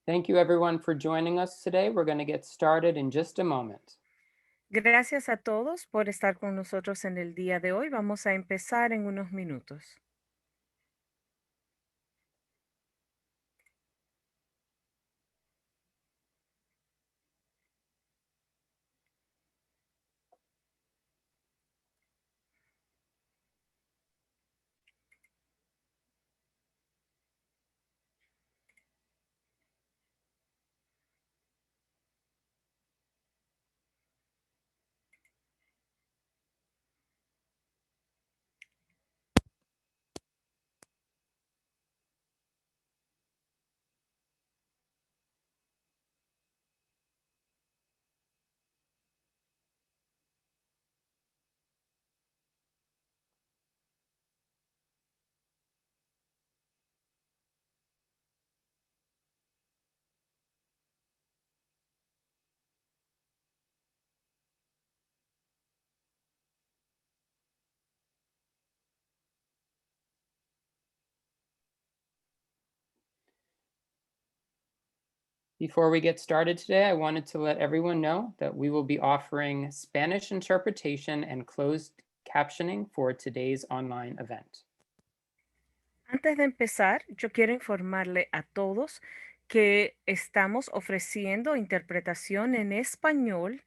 Thank you everyone for joining us today. We're going to get started in just a moment. Gracias a todos por estar con nosotros en el día de hoy. Vamos a empezar en unos minutos. Before we get started today, I wanted to let everyone know that we will be offering Spanish interpretation and closed captioning for today's online event. Antes de empezar, yo quiero informarle a todos que estamos ofreciendo interpretación en español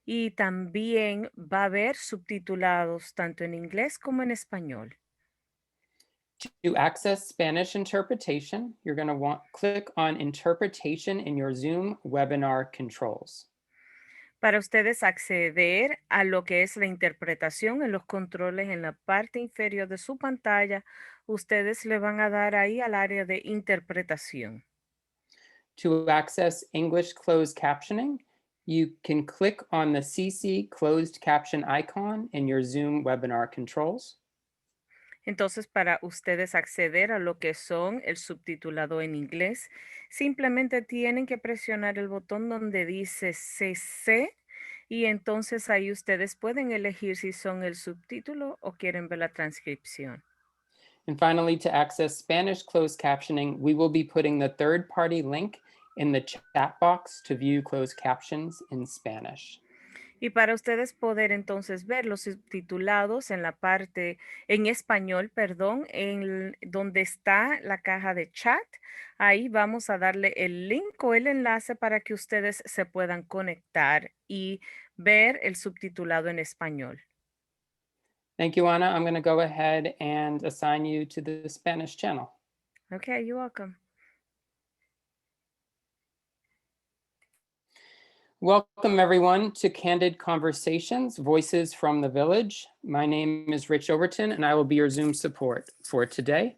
y también va a haber subtitulados tanto en inglés como en español. To access Spanish interpretation, you're going to click on Interpretation in your Zoom webinar controls. Para ustedes acceder a lo que es la interpretación en los controles en la parte inferior de su pantalla, ustedes le van a dar ahí al área de interpretación. To access English closed captioning, you can click on the CC closed caption icon in your Zoom webinar controls. Entonces, para ustedes acceder a lo que son el subtitulado en inglés, simplemente tienen que presionar el botón donde dice CC y entonces ahí ustedes pueden elegir si son el subtítulo o quieren ver la transcripción. And finally, to access Spanish closed captioning, we will be putting the third-party link in the chat box to view closed captions in Spanish. Y para ustedes poder entonces ver los subtitulados en la parte, en español, perdón, en donde está la caja de chat, ahí vamos a darle el link o el enlace para que ustedes se puedan conectar y ver el subtitulado en español. Thank you, Ana. I'm going to go ahead and assign you to the Spanish channel. Okay, you're welcome. Welcome, everyone, to Candid Conversations, Voices from the Village. My name is Rich Overton, and I will be your Zoom support for today.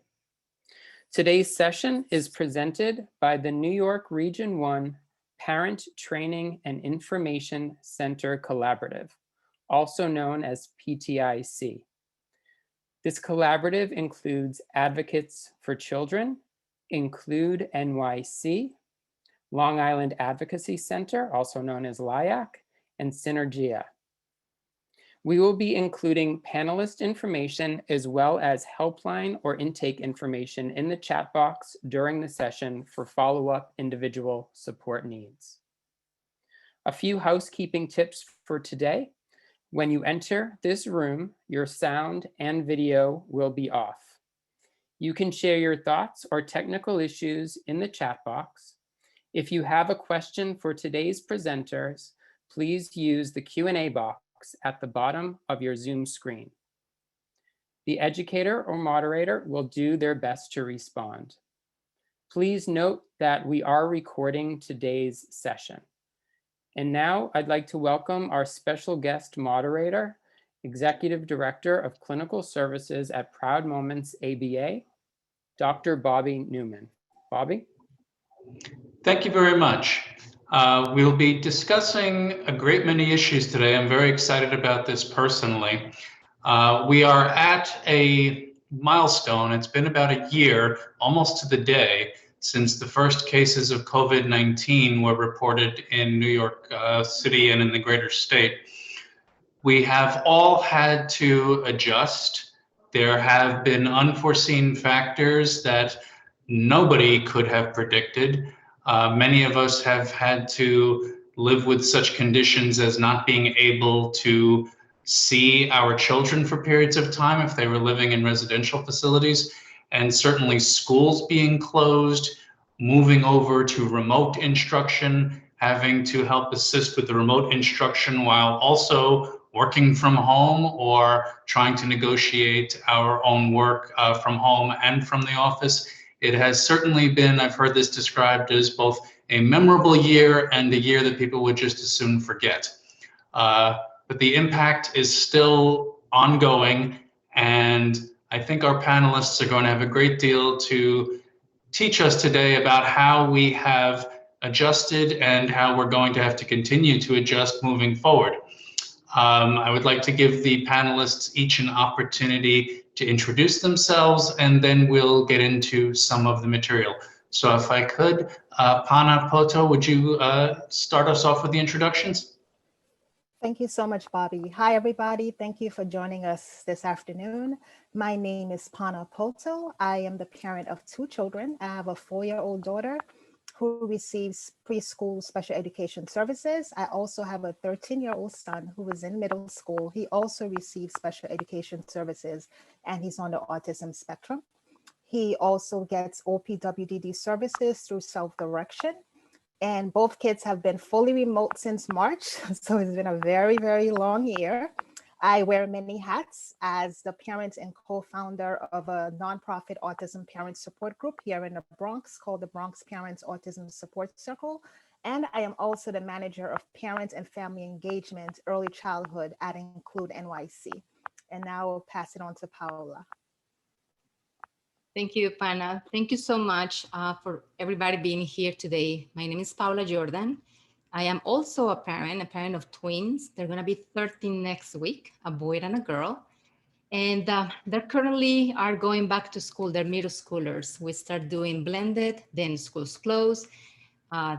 Today's session is presented by the New York Region 1 Parent Training and Information Center Collaborative, also known as PTIC. This collaborative includes Advocates for Children, Include NYC, Long Island Advocacy Center, also known as LIAC, and Sinergia. We will be including panelist information as well as helpline or intake information in the chat box during the session for follow-up individual support needs. A few housekeeping tips for today. When you enter this room, your sound and video will be off. You can share your thoughts or technical issues in the chat box. If you have a question for today's presenters, please use the Q&A box at the bottom of your Zoom screen. The educator or moderator will do their best to respond. Please note that we are recording today's session. And now I'd like to welcome our special guest moderator, Executive Director of Clinical Services at Proud Moments ABA, Dr. Bobby Newman. Bobby? Thank you very much. We'll be discussing a great many issues today. I'm very excited about this personally. We are at a milestone. It's been about a year, almost to the day, since the first cases of COVID-19 were reported in New York City and in the greater state. We have all had to adjust. There have been unforeseen factors that nobody could have predicted. Many of us have had to live with such conditions as not being able to see our children for periods of time if they were living in residential facilities, and certainly schools being closed, moving over to remote instruction, having to help assist with the remote instruction while also working from home or trying to negotiate our own work from home and from the office. It has certainly been, I've heard this described as both a memorable year and a year that people would just as soon forget. But the impact is still ongoing, and I think our panelists are going to have a great deal to teach us today about how we have adjusted and how we're going to have to continue to adjust moving forward. I would like to give the panelists each an opportunity to introduce themselves, and then we'll get into some of the material. So if I could, Pana Poto, would you start us off with the introductions? Thank you so much, Bobby. Hi, everybody. Thank you for joining us this afternoon. My name is Pana Poto. I am the parent of 2 children. I have a 4-year-old daughter who receives preschool special education services. I also have a 13-year-old son who is in middle school. He also receives special education services, and he's on the autism spectrum. He also gets OPWDD services through self-direction. And both kids have been fully remote since March. So it's been a very, very long year. I wear many hats as the parent and co-founder of a nonprofit autism parent support group here in the Bronx called the Bronx Parents Autism Support Circle. And I am also the manager of parent and family engagement, early childhood at Include NYC. And now I'll pass it on to Paola. Thank you, Pana. Thank you so much for everybody being here today. My name is Paola Jordan. I am also a parent of twins. They're gonna be 13 next week, a boy and a girl. And they currently are going back to school. They're middle schoolers. We start doing blended, then schools close.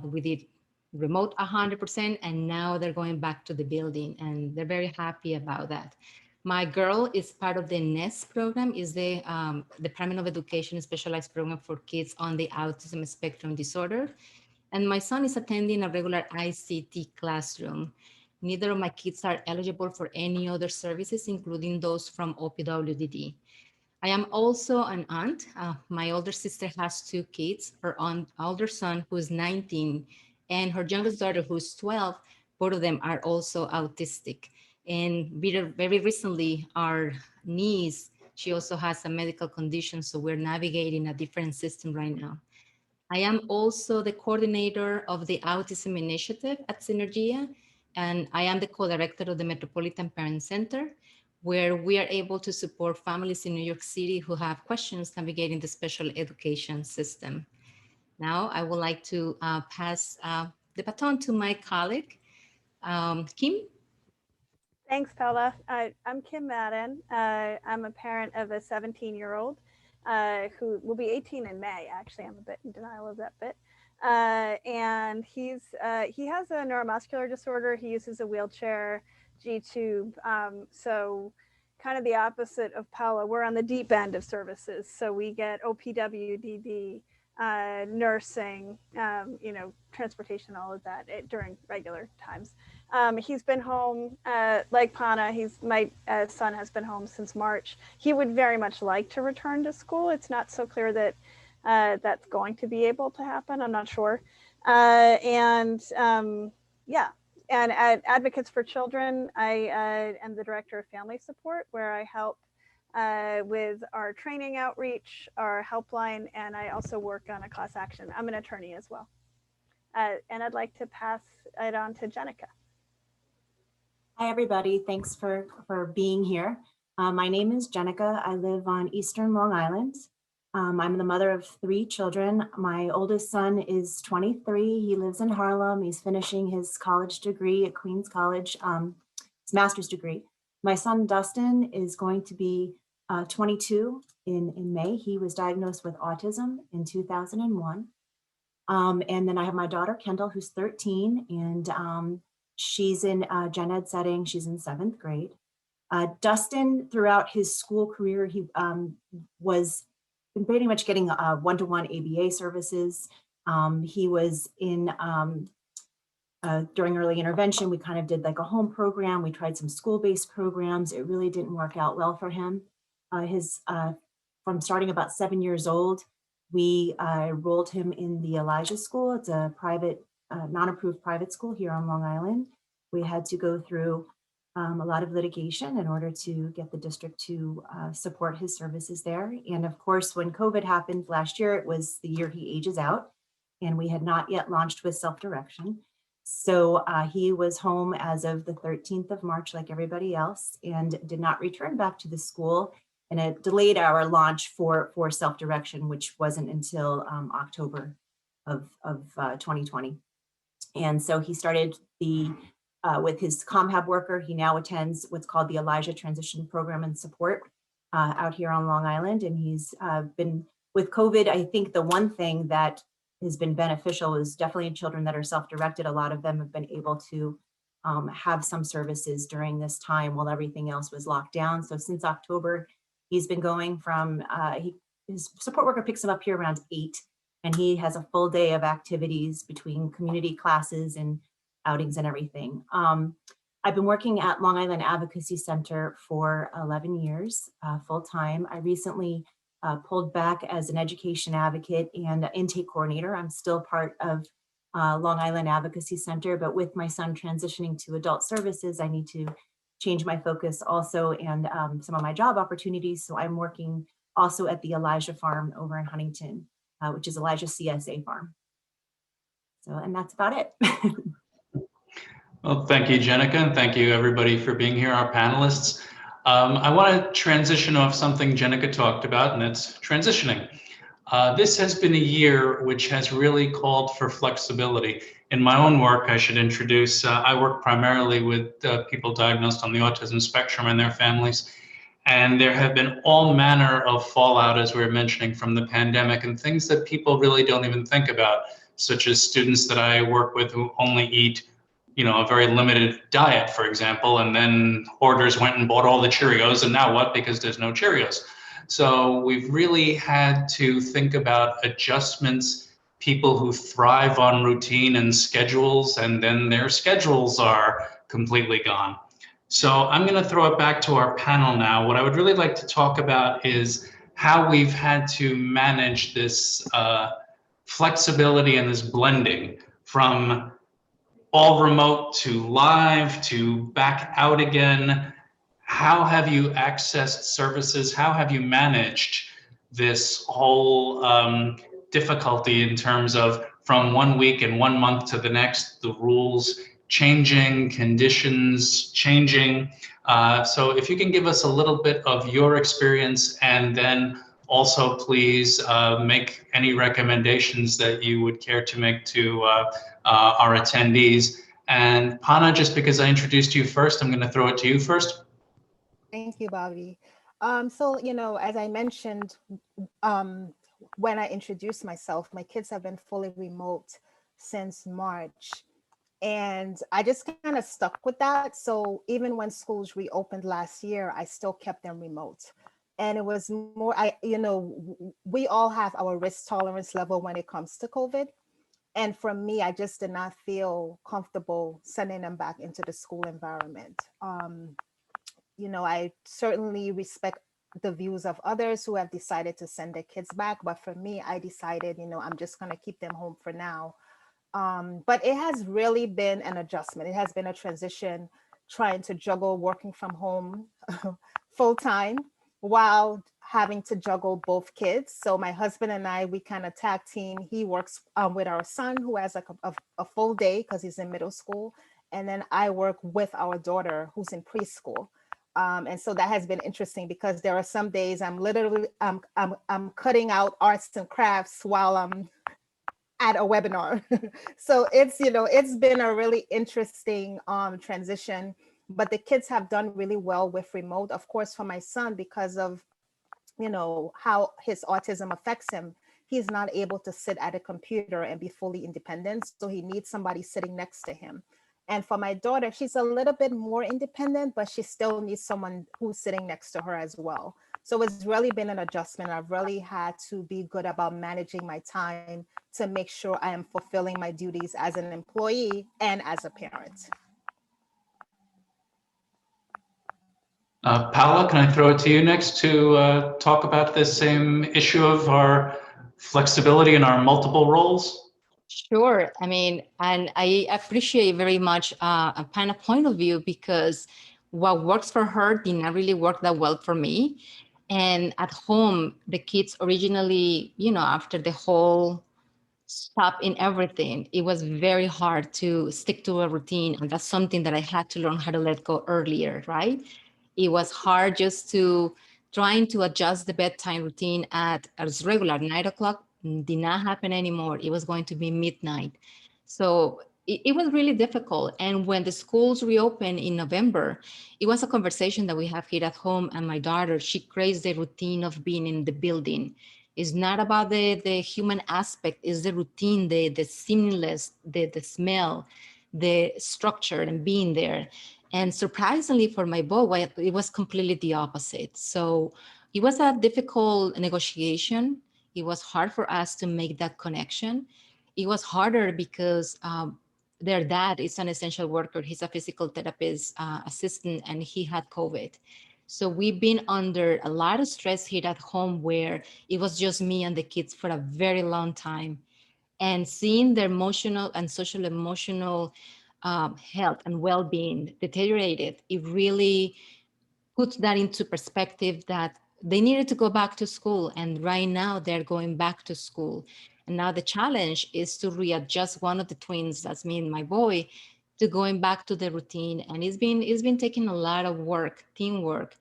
We did remote 100%, and now they're going back to the building, and they're very happy about that. My girl is part of the NEST program, is the Department of Education specialized program for kids on the autism spectrum disorder. And my son is attending a regular ICT classroom. Neither of my kids are eligible for any other services, including those from OPWDD. I am also an aunt. My older sister has 2 kids, her older son who's 19, and her youngest daughter who's 12. Both of them are also autistic. And very recently, our niece, she also has a medical condition, so we're navigating a different system right now. I am also the coordinator of the Autism Initiative at Sinergia, and I am the co-director of the Metropolitan Parent Center, where we are able to support families in New York City who have questions navigating the special education system. Now, I would like to pass the baton to my colleague, Kim. Thanks, Paola. I'm Kim Madden. I'm a parent of a 17-year-old who will be 18 in May. Actually, I'm a bit in denial of that bit. And he has a neuromuscular disorder. He uses a wheelchair, G-tube. So kind of the opposite of Paola. We're on the deep end of services. So we get OPWDD, nursing, transportation, all of that during regular times. He's been home, like Pana, my son has been home since March. He would very much like to return to school. It's not so clear that that's going to be able to happen. I'm not sure. And at Advocates for Children, I am the director of family support, where I help with our training outreach, our helpline, and I also work on a class action. I'm an attorney as well. And I'd like to pass it on to Jenica. Hi, everybody. Thanks for being here. My name is Jenica. I live on Eastern Long Island. I'm the mother of 3 children. My oldest son is 23. He lives in Harlem. He's finishing his college degree at Queens College, his master's degree. My son, Dustin, is going to be 22 in May. He was diagnosed with autism in 2001. And then I have my daughter, Kendall, who's 13, and she's in a gen ed setting. She's in 7th grade. Dustin, throughout his school career, he was pretty much getting one-to-one ABA services. He was in, during early intervention, we kind of did like a home program. We tried some school-based programs. It really didn't work out well for him. From starting about 7 years old, we enrolled him in the Elijah School. It's a private, non-approved private school here on Long Island. We had to go through a lot of litigation in order to get the district to support his services there. And of course, when COVID happened last year, it was the year he ages out, and we had not yet launched with self-direction. So he was home as of the 13th of March, like everybody else, and did not return back to the school. And it delayed our launch for self-direction, which wasn't until October of 2020. And so he started with his ComHab worker. He now attends what's called the Elijah Transition Program and Support out here on Long Island. And he's been, with COVID, I think the one thing that has been beneficial is definitely children that are self-directed. A lot of them have been able to have some services during this time while everything else was locked down. So since October, he's been going from, his support worker picks him up here around 8, and he has a full day of activities between community classes and outings and everything. I've been working at Long Island Advocacy Center for 11 years, full time. I recently pulled back as an education advocate and intake coordinator. I'm still part of Long Island Advocacy Center, but with my son transitioning to adult services, I need to change my focus also and some of my job opportunities. So I'm working also at the Elijah Farm over in Huntington, which is Elijah CSA Farm. So, and that's about it. Well, thank you, Jenica, and thank you everybody for being here, our panelists. I want to transition off something Jenica talked about, and that's transitioning. This has been a year which has really called for flexibility. In my own work, I should introduce, I work primarily with people diagnosed on the autism spectrum and their families. And there have been all manner of fallout, as we were mentioning, from the pandemic, and things that people really don't even think about, such as students that I work with who only eat, you know, a very limited diet, for example, and then hoarders went and bought all the Cheerios, and now what? Because there's no Cheerios. So we've really had to think about adjustments, people who thrive on routine and schedules, and then their schedules are completely gone. So I'm going to throw it back to our panel now. What I would really like to talk about is how we've had to manage this flexibility and this blending from all remote to live to back out again. How have you accessed services? How have you managed this whole difficulty in terms of from 1 week and 1 month to the next, the rules changing, conditions changing? So if you can give us a little bit of your experience, and then also please make any recommendations that you would care to make to our attendees. And Pana, just because I introduced you first, I'm going to throw it to you first. Thank you, Bobby. So, you know, as I mentioned, when I introduced myself, my kids have been fully remote since March. And I just kind of stuck with that. So even when schools reopened last year, I still kept them remote. And it was more, you know, we all have our risk tolerance level when it comes to COVID. And for me, I just did not feel comfortable sending them back into the school environment. You know, I certainly respect the views of others who have decided to send their kids back. But for me, I decided, you know, I'm just going to keep them home for now. But it has really been an adjustment. It has been a transition, trying to juggle working from home full time while having to juggle both kids. So my husband and I, we kind of tag team. He works with our son, who has like a full day because he's in middle school. And then I work with our daughter who's in preschool. And so that has been interesting because there are some days I'm literally, I'm cutting out arts and crafts while I'm at a webinar. So it's, you know, it's been a really interesting transition, but the kids have done really well with remote. Of course, for my son, because of, you know, how his autism affects him, he's not able to sit at a computer and be fully independent. So he needs somebody sitting next to him. And for my daughter, she's a little bit more independent, but she still needs someone who's sitting next to her as well. So it's really been an adjustment. I've really had to be good about managing my time to make sure I am fulfilling my duties as an employee and as a parent. Paola, can I throw it to you next to talk about this same issue of our flexibility in our multiple roles? Sure. I mean, and I appreciate very much a kind of point of view, because what works for her did not really work that well for me. And at home, the kids originally, after the whole stop in everything, it was very hard to stick to a routine. And that's something that I had to learn how to let go earlier, right? It was hard just to trying to adjust the bedtime routine as regular 9 o'clock did not happen anymore. It was going to be midnight. So it was really difficult. And when the schools reopened in November, it was a conversation that we have here at home. And my daughter, she craves the routine of being in the building. It's not about the human aspect, it's the routine, the seamless, the smell, the structure and being there. And surprisingly for my boy, it was completely the opposite. So it was a difficult negotiation. It was hard for us to make that connection. It was harder because their dad is an essential worker. He's a physical therapist assistant, and he had COVID. So we've been under a lot of stress here at home, where it was just me and the kids for a very long time. And seeing their emotional and social emotional health and well-being deteriorated, it really puts that into perspective that they needed to go back to school. And right now they're going back to school. And now the challenge is to readjust one of the twins, that's me and my boy, to going back to the routine. And it's been taking a lot of work, teamwork,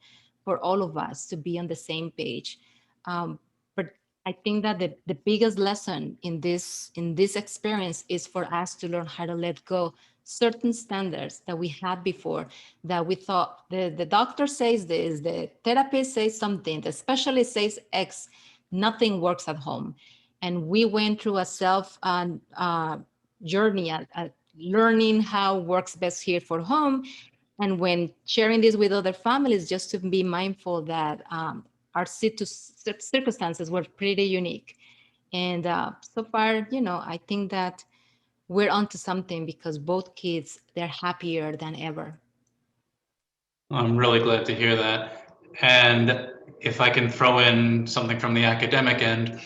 for all of us to be on the same page. But I think that the biggest lesson in this experience is for us to learn how to let go certain standards that we had before, that we thought the doctor says this, the therapist says something, the specialist says X, nothing works at home. And we went through a self journey at learning how works best here for home. And when sharing this with other families, just to be mindful that our circumstances were pretty unique. And so far, I think that we're onto something, because both kids, they're happier than ever. I'm really glad to hear that. And if I can throw in something from the academic end,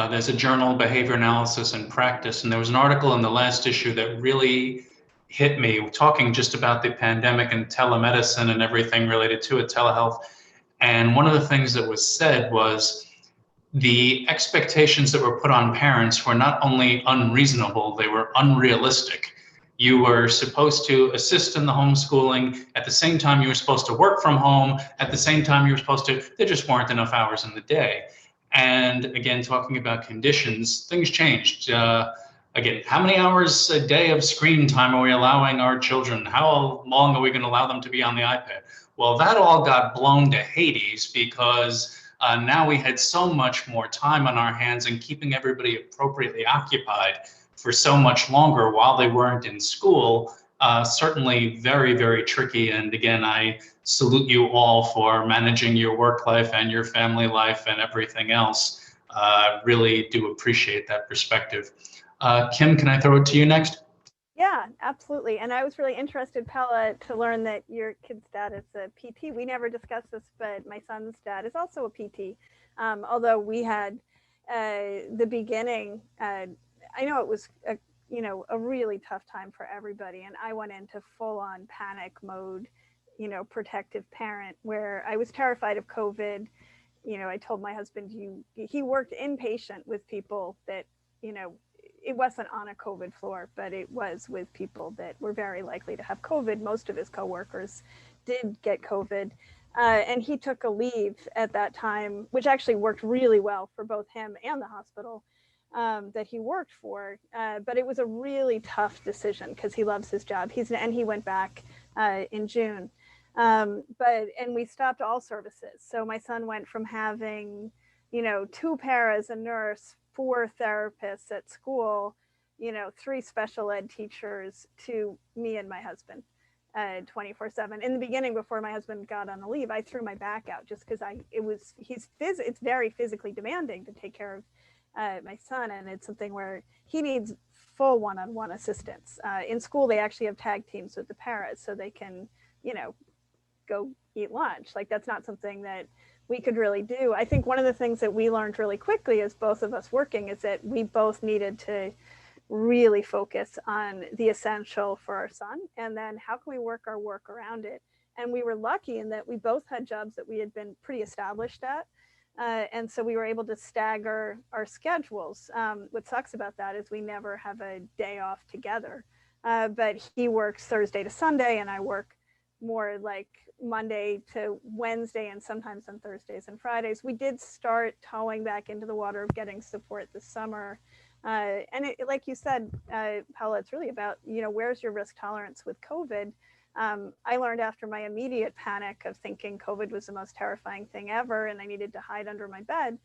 there's a journal, Behavior Analysis and Practice, and there was an article in the last issue that really hit me, talking just about the pandemic and telemedicine and everything related to it, telehealth. And one of the things that was said was the expectations that were put on parents were not only unreasonable, they were unrealistic. You were supposed to assist in the homeschooling. At the same time, you were supposed to work from home. At the same time, you were supposed to, there just weren't enough hours in the day. And again, talking about conditions, things changed. Again, how many hours a day of screen time are we allowing our children? How long are we going to allow them to be on the iPad? Well, that all got blown to Hades, because now we had so much more time on our hands, and keeping everybody appropriately occupied for so much longer while they weren't in school, certainly very, very tricky. And again, I salute you all for managing your work life and your family life and everything else. Really do appreciate that perspective. Kim, can I throw it to you next? Yeah, absolutely. And I was really interested, Paola, to learn that your kid's dad is a PT. We never discussed this, but my son's dad is also a PT. Although we had the beginning, I know it was a really tough time for everybody, and I went into full-on panic mode, protective parent, where I was terrified of COVID. I told my husband, he worked inpatient with people that, it wasn't on a COVID floor, but it was with people that were very likely to have COVID. Most of his coworkers did get COVID. And he took a leave at that time, which actually worked really well for both him and the hospital that he worked for. But it was a really tough decision, because he loves his job. And he went back in June. And we stopped all services. So my son went from having, 2 paras, a nurse, 4 therapists at school, 3 special ed teachers, to me and my husband. 24/7. In the beginning, before my husband got on the leave, I threw my back out just because it's very physically demanding to take care of my son, and it's something where he needs full one-on-one assistance. In school, they actually have tag teams with the parents so they can, go eat lunch. Like, that's not something that we could really do. I think one of the things that we learned really quickly as both of us working is that we both needed to really focus on the essential for our son, and then how can we work our work around it. And we were lucky in that we both had jobs that we had been pretty established at, and so we were able to stagger our schedules. What sucks about that is we never have a day off together, but he works Thursday to Sunday and I work more like Monday to Wednesday and sometimes on Thursdays and Fridays. We did start towing back into the water of getting support this summer. And like you said, Paola, it's really about, where's your risk tolerance with COVID? I learned after my immediate panic of thinking COVID was the most terrifying thing ever and I needed to hide under my bed,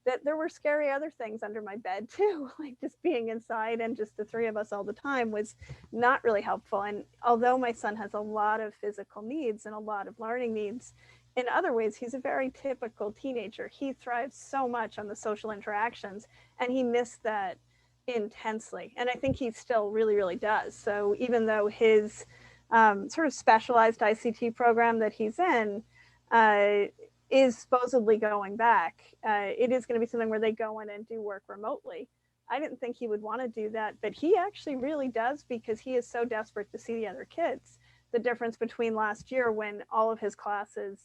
that there were scary other things under my bed too, like just being inside and just the three of us all the time was not really helpful. And although my son has a lot of physical needs and a lot of learning needs, in other ways, he's a very typical teenager. He thrives so much on the social interactions and he missed that intensely. And I think he still really, really does. So even though his sort of specialized ICT program that he's in is supposedly going back, it is going to be something where they go in and do work remotely. I didn't think he would want to do that, but he actually really does because he is so desperate to see the other kids. The difference between last year when all of his classes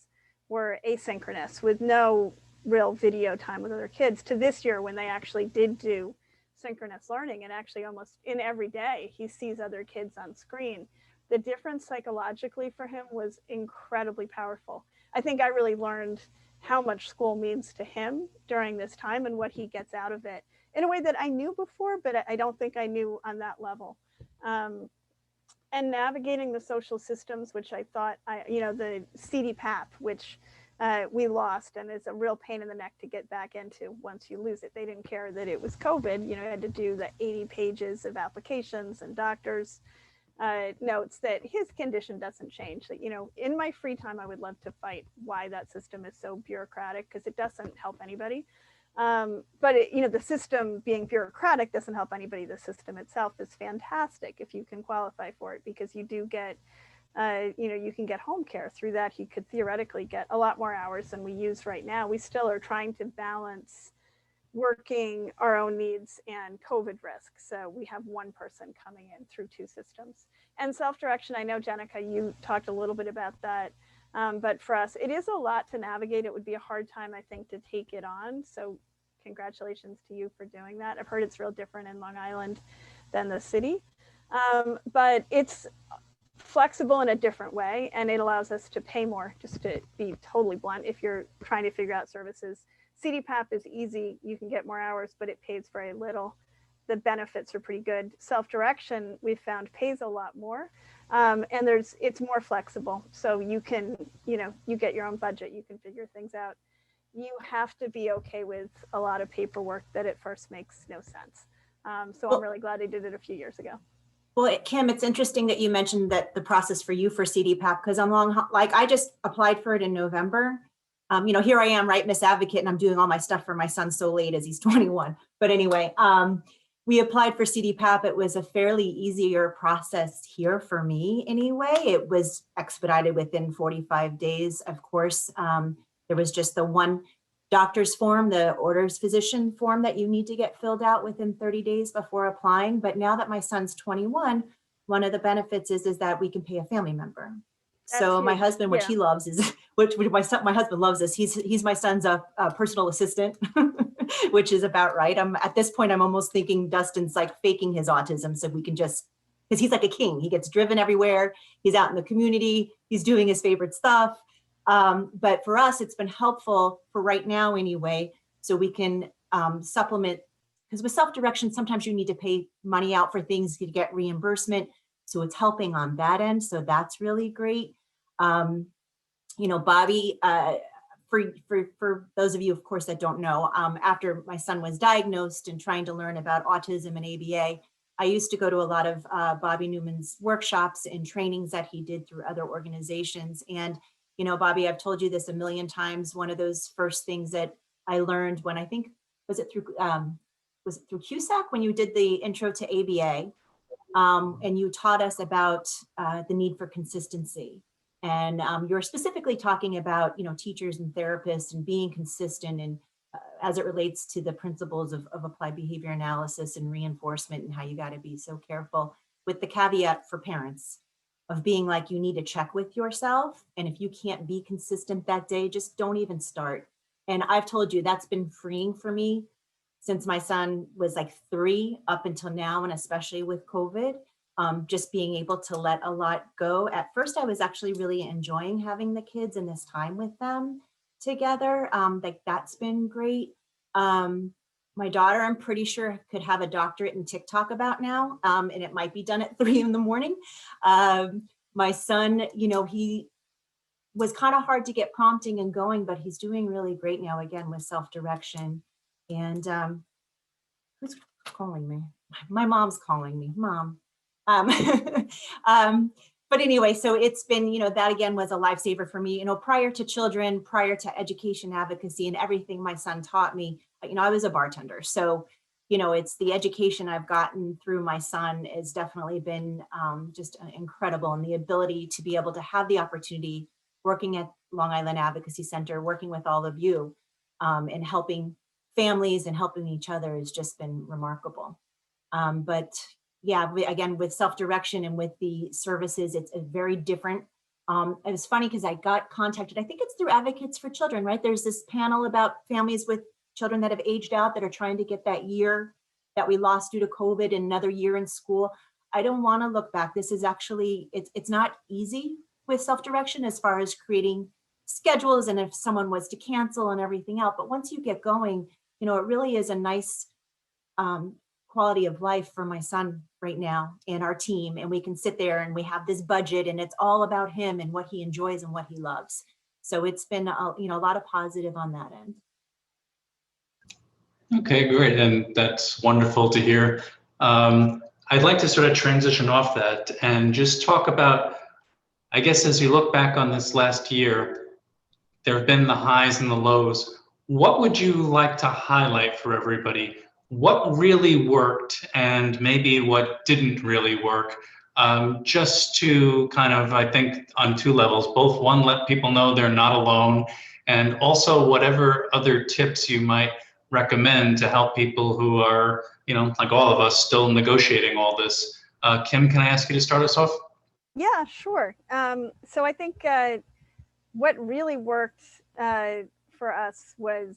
were asynchronous with no real video time with other kids to this year when they actually did do synchronous learning, and actually almost in every day he sees other kids on screen. The difference psychologically for him was incredibly powerful. I think I really learned how much school means to him during this time and what he gets out of it in a way that I knew before, but I don't think I knew on that level. And navigating the social systems, which I thought, the CDPAP, which we lost and is a real pain in the neck to get back into once you lose it. They didn't care that it was COVID. You had to do the 80 pages of applications and doctors notes that his condition doesn't change. That, in my free time, I would love to fight why that system is so bureaucratic because it doesn't help anybody. But the system being bureaucratic doesn't help anybody. The system itself is fantastic if you can qualify for it, because you do get, you can get home care through that. You could theoretically get a lot more hours than we use right now. We still are trying to balance working our own needs and COVID risks. So we have one person coming in through two systems. And self-direction, I know, Jenica, you talked a little bit about that. But for us, it is a lot to navigate. It would be a hard time, I think, to take it on. So congratulations to you for doing that. I've heard it's real different in Long Island than the city. But it's flexible in a different way, and it allows us to pay more, just to be totally blunt, if you're trying to figure out services. CDPAP is easy. You can get more hours, but it pays very little. The benefits are pretty good. Self-direction, we've found, pays a lot more. And it's more flexible. So you can, you get your own budget, you can figure things out. You have to be okay with a lot of paperwork that at first makes no sense. So I'm really glad I did it a few years ago. Well, Kim, it's interesting that you mentioned that the process for you for CDPAP, because I just applied for it in November. Here I am, right, Miss Advocate, and I'm doing all my stuff for my son so late as he's 21. But anyway, we applied for CDPAP. It was a fairly easier process here for me anyway. It was expedited within 45 days, of course. There was just the one doctor's form, the orders physician form that you need to get filled out within 30 days before applying. But now that my son's 21, one of the benefits is that we can pay a family member. So my husband, which he loves, is which my husband loves this. He's my son's personal assistant, which is about right. At this point, I'm almost thinking Dustin's like faking his autism, so we can just, because he's like a king. He gets driven everywhere. He's out in the community. He's doing his favorite stuff. But for us, it's been helpful for right now anyway, so we can supplement, because with self-direction, sometimes you need to pay money out for things to get reimbursement. So it's helping on that end. So that's really great. Bobby, for those of you, of course, that don't know, after my son was diagnosed and trying to learn about autism and ABA, I used to go to a lot of Bobby Newman's workshops and trainings that he did through other organizations. And, you know, Bobby, I've told you this a million times. One of those first things that I learned when I think, was it through CUSAC when you did the intro to ABA? And you taught us about the need for consistency. And you're specifically talking about, you know, teachers and therapists and being consistent and as it relates to the principles of applied behavior analysis and reinforcement and how you got to be so careful, with the caveat for parents of being like, you need to check with yourself. And if you can't be consistent that day, just don't even start. And I've told you that's been freeing for me since my son was like 3 up until now, and especially with COVID, just being able to let a lot go. At first, I was actually really enjoying having the kids and this time with them together. Like that's been great. My daughter, I'm pretty sure, could have a doctorate in TikTok about now, and it might be done at 3 in the morning. My son, you know, he was kind of hard to get prompting and going, but he's doing really great now, again, with self-direction. And who's calling me? My mom's calling me, Mom. But anyway, so it's been, you know, that again was a lifesaver for me, you know, prior to children, prior to education advocacy and everything my son taught me, you know, I was a bartender. So, you know, it's the education I've gotten through my son has definitely been just incredible. And the ability to be able to have the opportunity working at Long Island Advocacy Center, working with all of you and helping families and helping each other has just been remarkable. But yeah, again, with self-direction and with the services, it's a very different. It was funny because I got contacted, I think it's through Advocates for Children, right? There's this panel about families with children that have aged out that are trying to get that year that we lost due to COVID and another year in school. I don't want to look back. This is actually, it's not easy with self-direction as far as creating schedules and if someone was to cancel and everything else. But once you get going, you know, it really is a nice quality of life for my son right now and our team. And we can sit there and we have this budget and it's all about him and what he enjoys and what he loves. So it's been, you know, a lot of positive on that end. Okay, great. And that's wonderful to hear. I'd like to sort of transition off that and just talk about, I guess, as you look back on this last year, there have been the highs and the lows. What would you like to highlight for everybody? What really worked and maybe what didn't really work? Just to kind of, I think, on 2 levels, both one, let people know they're not alone, and also whatever other tips you might recommend to help people who are, you know, like all of us, still negotiating all this. Kim, can I ask you to start us off? Yeah, sure. So I think what really worked for us was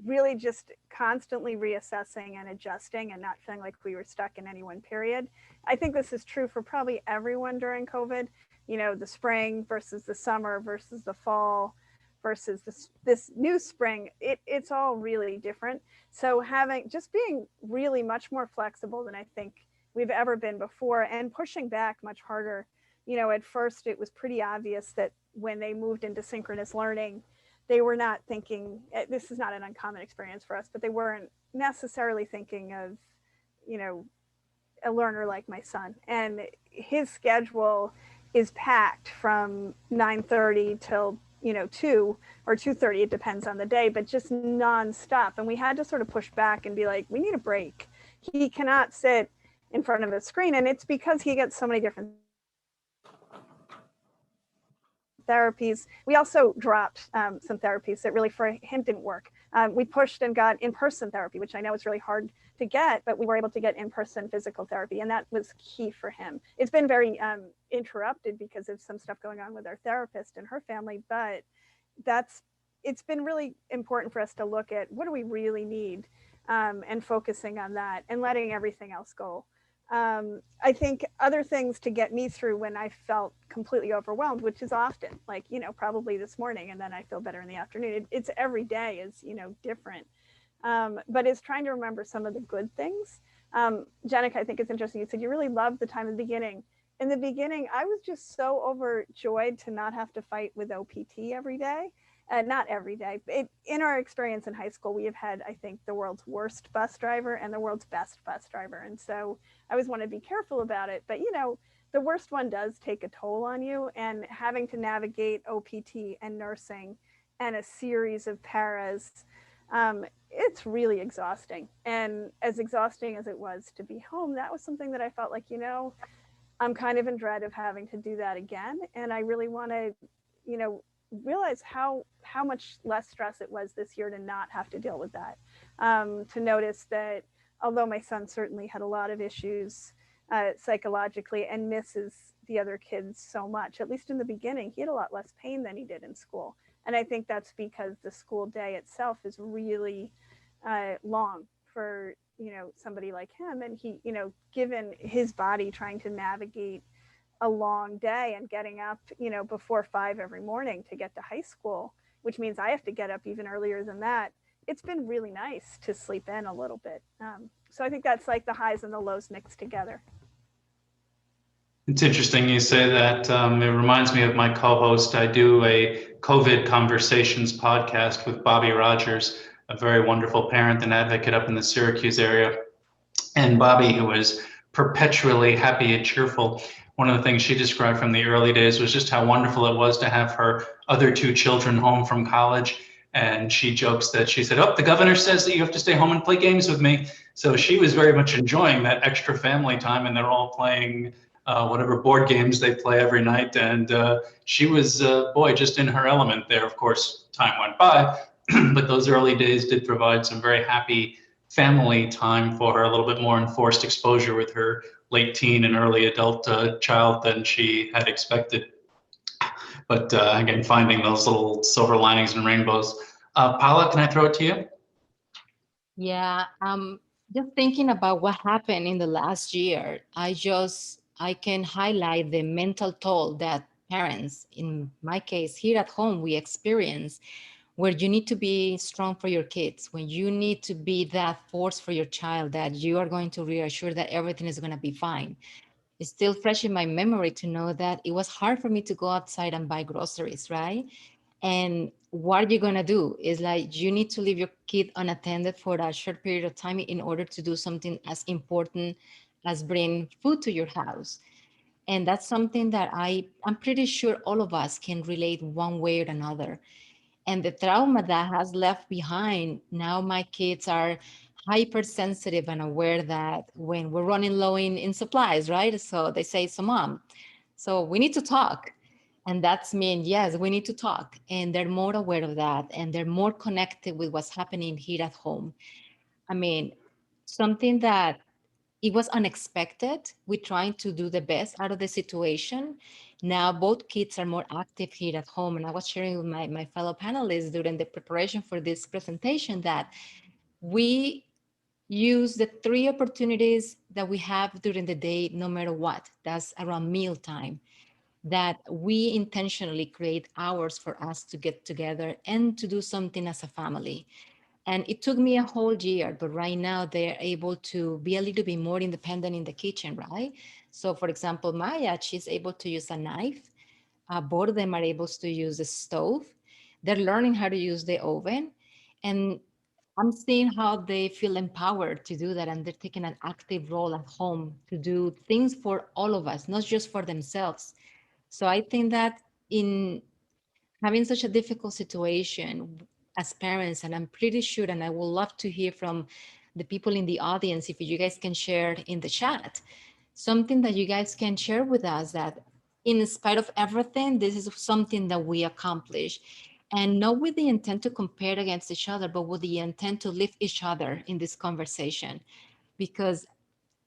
really just constantly reassessing and adjusting and not feeling like we were stuck in any one period. I think this is true for probably everyone during COVID, you know, the spring versus the summer versus the fall versus this new spring, it's all really different. So being really much more flexible than I think we've ever been before and pushing back much harder. You know, at first it was pretty obvious that when they moved into synchronous learning, they were not thinking, this is not an uncommon experience for us, but they weren't necessarily thinking of, you know, a learner like my son. And his schedule is packed from 9:30 till, you know, 2 or 2:30, it depends on the day, but just nonstop. And we had to sort of push back and be like, we need a break. He cannot sit in front of a screen. And it's because he gets so many different therapies. We also dropped some therapies that really for him didn't work. We pushed and got in-person therapy, which I know is really hard to get, but we were able to get in-person physical therapy, and that was key for him. It's been very interrupted because of some stuff going on with our therapist and her family, but it's been really important for us to look at what do we really need and focusing on that and letting everything else go. I think other things to get me through when I felt completely overwhelmed, which is often, like, you know, probably this morning, and then I feel better in the afternoon. It's every day is, you know, different. But it's trying to remember some of the good things. Jenica, I think it's interesting. You said you really loved the time in the beginning. In the beginning, I was just so overjoyed to not have to fight with OPT every day. not every day. In our experience in high school, we have had, I think, the world's worst bus driver and the world's best bus driver. And so I always want to be careful about it. But, you know, the worst one does take a toll on you, and having to navigate OPT and nursing and a series of paras, it's really exhausting. And as exhausting as it was to be home, that was something that I felt like, you know, I'm kind of in dread of having to do that again. And I really want to, you know, realize how much less stress it was this year to not have to deal with that. To notice that although my son certainly had a lot of issues psychologically and misses the other kids so much, at least in the beginning, he had a lot less pain than he did in school. And I think that's because the school day itself is really long for, you know, somebody like him. And he, you know, given his body trying to navigate a long day and getting up, you know, before 5 every morning to get to high school, which means I have to get up even earlier than that. It's been really nice to sleep in a little bit. So I think that's like the highs and the lows mixed together. It's interesting you say that. It reminds me of my co-host. I do a COVID Conversations podcast with Bobby Rogers, a very wonderful parent and advocate up in the Syracuse area. And Bobby, who is perpetually happy and cheerful, one of the things she described from the early days was just how wonderful it was to have her other 2 children home from college. And she jokes that she said, "Oh, the governor says that you have to stay home and play games with me." So she was very much enjoying that extra family time, and they're all playing whatever board games they play every night. And she was, boy, just in her element there. Of course, time went by, but those early days did provide some very happy family time for her, a little bit more enforced exposure with her late teen and early adult child than she had expected. But again, finding those little silver linings and rainbows. Paola, can I throw it to you? Yeah, just thinking about what happened in the last year, I can highlight the mental toll that parents, in my case, here at home, we experience, where you need to be strong for your kids, when you need to be that force for your child, that you are going to reassure that everything is going to be fine. It's still fresh in my memory to know that it was hard for me to go outside and buy groceries, right? And what are you going to do? Is like you need to leave your kid unattended for a short period of time in order to do something as important as bring food to your house. And that's something that I'm pretty sure all of us can relate one way or another. And the trauma that has left behind, now my kids are hypersensitive and aware that when we're running low in supplies, right? So they say, "So mom, so we need to talk." And that's mean, yes, we need to talk. And they're more aware of that. And they're more connected with what's happening here at home. I mean, something that it was unexpected. We're trying to do the best out of the situation. Now both kids are more active here at home. And I was sharing with my fellow panelists during the preparation for this presentation that we use the 3 opportunities that we have during the day, no matter what. That's around mealtime, that we intentionally create hours for us to get together and to do something as a family. And it took me a whole year, but right now they're able to be a little bit more independent in the kitchen, right? So for example, Maya, she's able to use a knife. Both of them are able to use the stove. They're learning how to use the oven. And I'm seeing how they feel empowered to do that. And they're taking an active role at home to do things for all of us, not just for themselves. So I think that in having such a difficult situation as parents, and I'm pretty sure, and I would love to hear from the people in the audience, if you guys can share in the chat, something that you guys can share with us that in spite of everything, this is something that we accomplish. And not with the intent to compare against each other, but with the intent to lift each other in this conversation. Because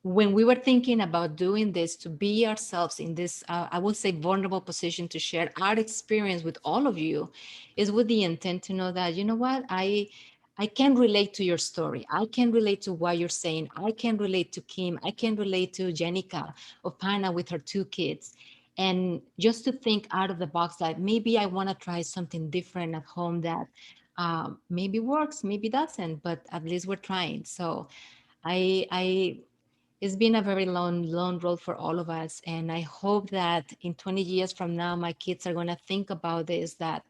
when we were thinking about doing this, to be ourselves in this, I would say, vulnerable position to share our experience with all of you, is with the intent to know that, you know what, I can relate to your story. I can relate to what you're saying. I can relate to Kim. I can relate to Jenica of Pana with her 2 kids. And just to think out of the box, like maybe I want to try something different at home that maybe works, maybe doesn't, but at least we're trying. So I it's been a very long road for all of us. And I hope that in 20 years from now, my kids are going to think about this, that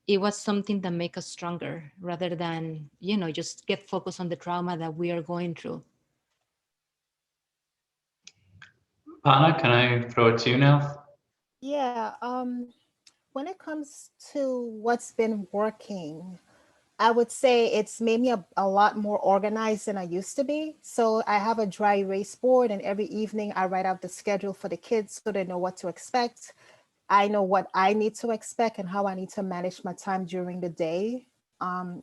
it was something that make us stronger rather than, you know, just get focused on the trauma that we are going through. Pana, can I throw it to you now? Yeah, when it comes to what's been working, I would say it's made me a lot more organized than I used to be. So I have a dry erase board, and every evening I write out the schedule for the kids so they know what to expect. I know what I need to expect and how I need to manage my time during the day.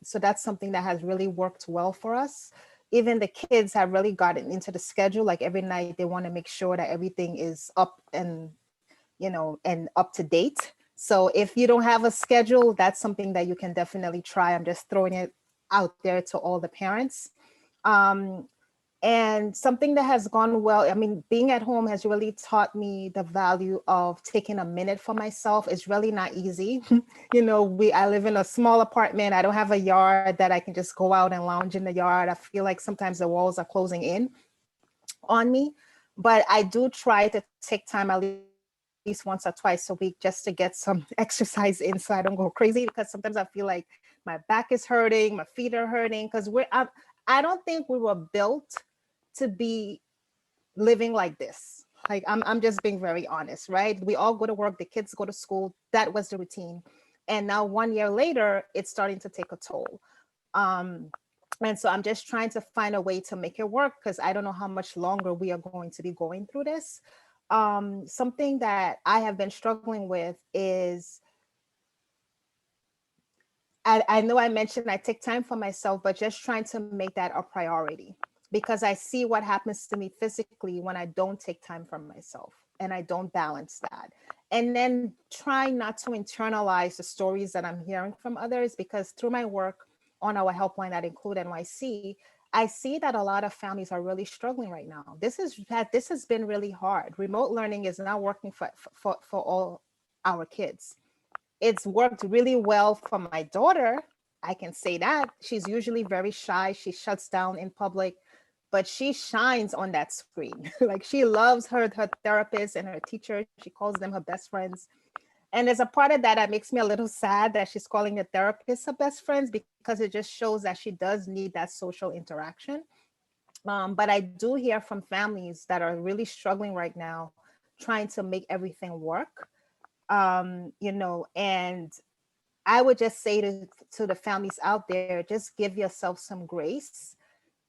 So that's something that has really worked well for us. Even the kids have really gotten into the schedule. Like every night they want to make sure that everything is up and, you know, and up to date. So if you don't have a schedule, that's something that you can definitely try. I'm just throwing it out there to all the parents. And something that has gone well, I mean, being at home has really taught me the value of taking a minute for myself. It's really not easy. You know, I live in a small apartment. I don't have a yard that I can just go out and lounge in the yard. I feel like sometimes the walls are closing in on me, but I do try to take time at least once or twice a week just to get some exercise in so I don't go crazy, because sometimes I feel like my back is hurting, my feet are hurting, because I don't think we were built to be living like this. Like I'm just being very honest, right? We all go to work, the kids go to school. That was the routine. And now 1 year later, it's starting to take a toll. And so I'm just trying to find a way to make it work, because I don't know how much longer we are going to be going through this. Something that I have been struggling with is, I know I mentioned I take time for myself, but just trying to make that a priority, because I see what happens to me physically when I don't take time for myself and I don't balance that. And then trying not to internalize the stories that I'm hearing from others, because through my work on our helpline that include NYC, I see that a lot of families are really struggling right now. This has been really hard. Remote learning is not working for all our kids. It's worked really well for my daughter. I can say that. She's usually very shy. She shuts down in public, but she shines on that screen. Like she loves her therapist and her teacher. She calls them her best friends. And there's a part of that makes me a little sad that she's calling the therapist her best friends, because it just shows that she does need that social interaction. But I do hear from families that are really struggling right now, trying to make everything work. You know, and I would just say to the families out there, just give yourself some grace.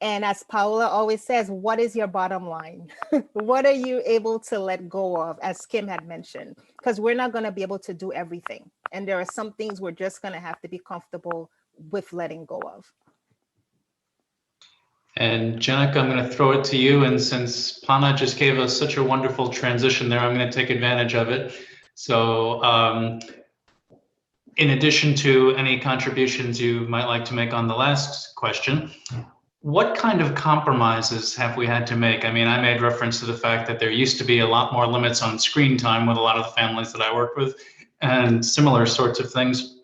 And as Paola always says, what is your bottom line? What are you able to let go of, as Kim had mentioned? Because we're not going to be able to do everything. And there are some things we're just going to have to be comfortable with letting go of. And Jenica, I'm going to throw it to you. And since Pana just gave us such a wonderful transition there, I'm going to take advantage of it. So in addition to any contributions you might like to make on the last question, what kind of compromises have we had to make? I mean, I made reference to the fact that there used to be a lot more limits on screen time with a lot of the families that I worked with and similar sorts of things.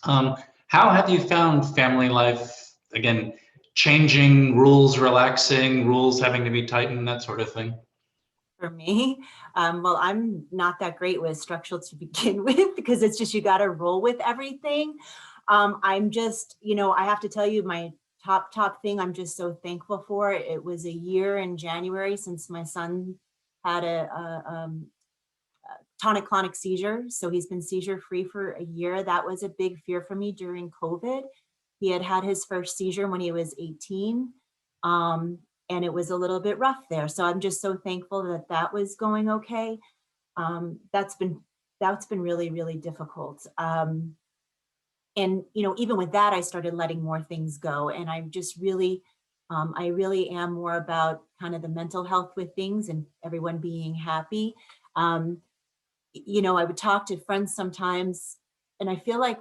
How have you found family life, again, changing, rules relaxing, rules having to be tightened, that sort of thing? For me, well, I'm not that great with structure to begin with, because it's just, you got to roll with everything. I'm just, you know, I have to tell you, my top thing I'm just so thankful for. It was a year in January since my son had a tonic-clonic seizure. So he's been seizure free for a year. That was a big fear for me during COVID. He had his first seizure when he was 18. And it was a little bit rough there. So I'm just so thankful that that was going okay. That's been really, really difficult. And, you know, even with that, I started letting more things go. And I just really, I really am more about kind of the mental health with things and everyone being happy. You know, I would talk to friends sometimes, and I feel like,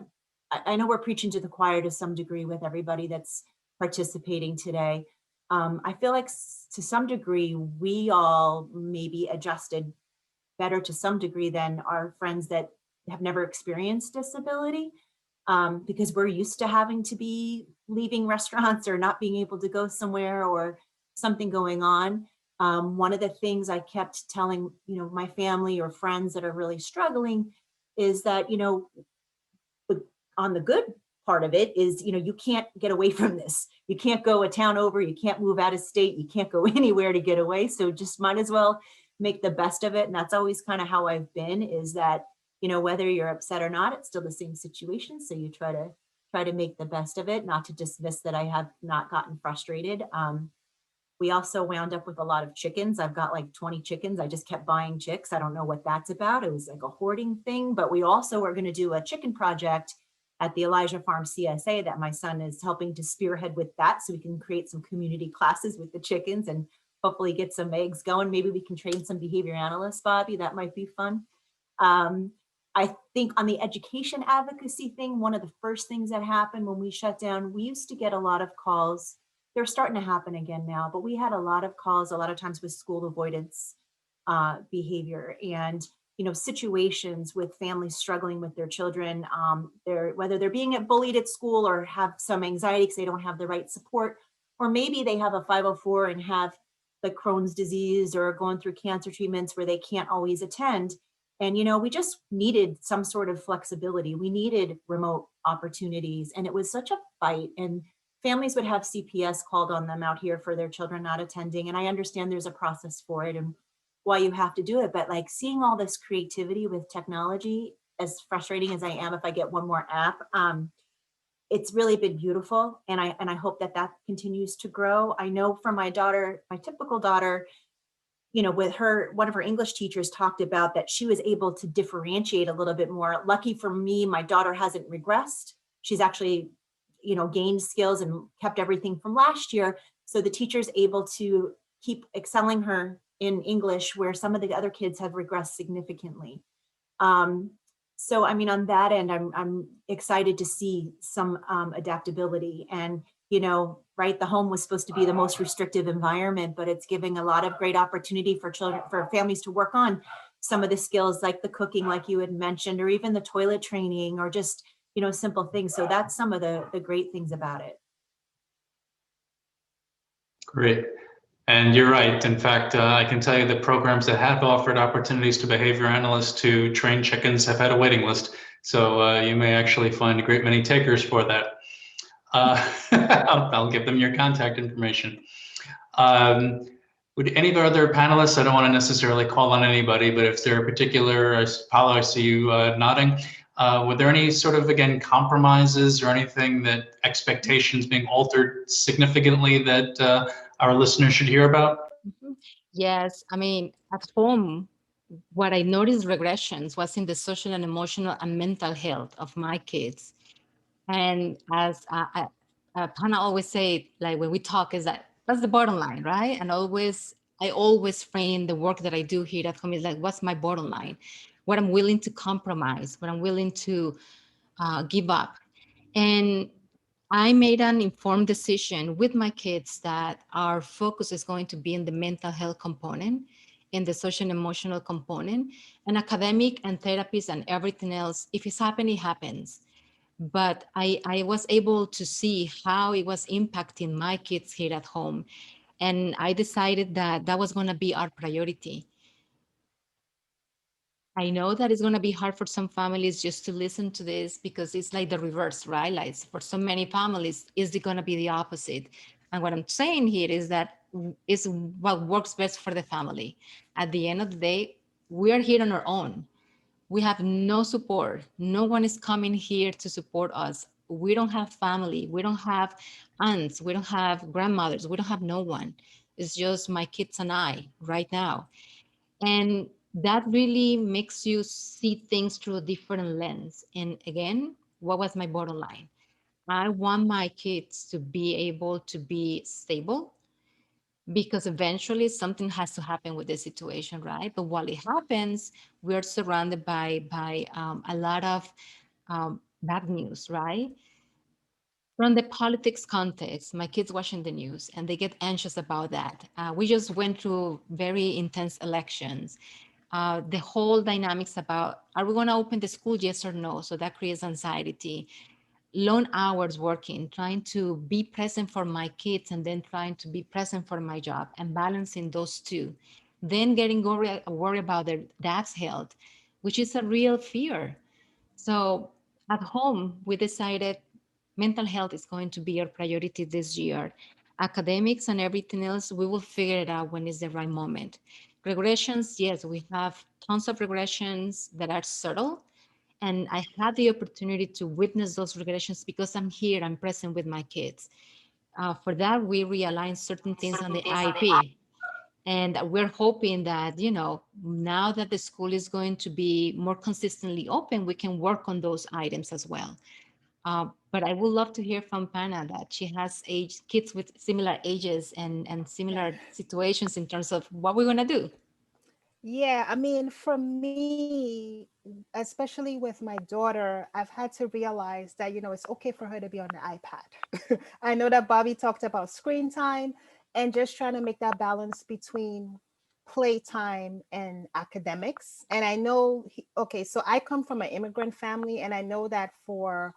I know we're preaching to the choir to some degree with everybody that's participating today. I feel like to some degree, we all maybe adjusted better to some degree than our friends that have never experienced disability, because we're used to having to be leaving restaurants or not being able to go somewhere or something going on. One of the things I kept telling, you know, my family or friends that are really struggling is that, you know, on the good part of it is, you can't get away from this. You can't go a town over, you can't move out of state, you can't go anywhere to get away. So just might as well make the best of it. And that's always kind of how I've been, is that, whether you're upset or not, it's still the same situation. So you try to make the best of it, not to dismiss that I have not gotten frustrated. We also wound up with a lot of chickens. I've got like 20 chickens. I just kept buying chicks. I don't know what that's about. It was like a hoarding thing, but we also are going to do a chicken project at the Elijah Farm CSA that my son is helping to spearhead with that. So we can create some community classes with the chickens and hopefully get some eggs going. Maybe we can train some behavior analysts, Bobby. That might be fun. I think on the education advocacy thing, one of the first things that happened when we shut down, we used to get a lot of calls. They're starting to happen again now, but we had a lot of calls, a lot of times with school avoidance behavior and situations with families struggling with their children, whether they're being bullied at school or have some anxiety because they don't have the right support, or maybe they have a 504 and have the Crohn's disease or going through cancer treatments where they can't always attend. And, we just needed some sort of flexibility. We needed remote opportunities, and it was such a fight. And families would have CPS called on them out here for their children not attending. And I understand there's a process for it and why you have to do it. But like seeing all this creativity with technology, as frustrating as I am if I get one more app, it's really been beautiful. And I hope that continues to grow. I know from my daughter, my typical daughter, with her, one of her English teachers talked about that she was able to differentiate a little bit more. Lucky for me, my daughter hasn't regressed. She's actually, gained skills and kept everything from last year. So the teacher's able to keep excelling her in English where some of the other kids have regressed significantly. So, I mean, on that end, I'm excited to see some adaptability and, right, the home was supposed to be the most restrictive environment, but it's giving a lot of great opportunity for children, for families to work on some of the skills like the cooking, like you had mentioned, or even the toilet training, or just, simple things. So that's some of the great things about it. Great. And you're right. In fact, I can tell you that programs that have offered opportunities to behavior analysts to train chickens have had a waiting list. So you may actually find a great many takers for that. I'll give them your contact information. Would any of our other panelists, I don't want to necessarily call on anybody, but if there are particular, Paola, I see you nodding. Were there any sort of, again, compromises or anything that expectations being altered significantly that our listeners should hear about? Yes, I mean, at home, what I noticed regressions was in the social and emotional and mental health of my kids. And as Hannah always say, like when we talk, is that's the bottom line, right? And I always frame the work that I do here at home is like, what's my bottom line? What I'm willing to compromise, what I'm willing to give up. And I made an informed decision with my kids that our focus is going to be in the mental health component, in the social and emotional component, and academic and therapies and everything else. If it's happening, it happens. But I was able to see how it was impacting my kids here at home. And I decided that that was going to be our priority. I know that it's going to be hard for some families just to listen to this because it's like the reverse, right? Like for so many families, is it going to be the opposite? And what I'm saying here is that is what works best for the family. At the end of the day, we are here on our own. We have no support. No one is coming here to support us. We don't have family. We don't have aunts. We don't have grandmothers. We don't have no one. It's just my kids and I right now. And that really makes you see things through a different lens. And again, what was my bottom line? I want my kids to be able to be stable because eventually something has to happen with the situation, right? But while it happens, we're surrounded by a lot of bad news, right? From the politics context, my kids watching the news and they get anxious about that. We just went through very intense elections. The whole dynamics about, are we going to open the school, yes or no? So that creates anxiety. Long hours working, trying to be present for my kids and then trying to be present for my job and balancing those two. Then getting worried about their dad's health, which is a real fear. So at home, we decided mental health is going to be our priority this year. Academics and everything else, we will figure it out when it's the right moment. Regressions, yes, we have tons of regressions that are subtle. And I had the opportunity to witness those regressions because I'm here, I'm present with my kids. For that, we realigned certain things on the IEP. And we're hoping that, now that the school is going to be more consistently open, we can work on those items as well. But I would love to hear from Pana that she has kids with similar ages and similar situations in terms of what we're going to do. Yeah, I mean, for me, especially with my daughter, I've had to realize that, it's okay for her to be on the iPad. I know that Bobby talked about screen time and just trying to make that balance between playtime and academics. And I know, okay, so I come from an immigrant family, and I know that for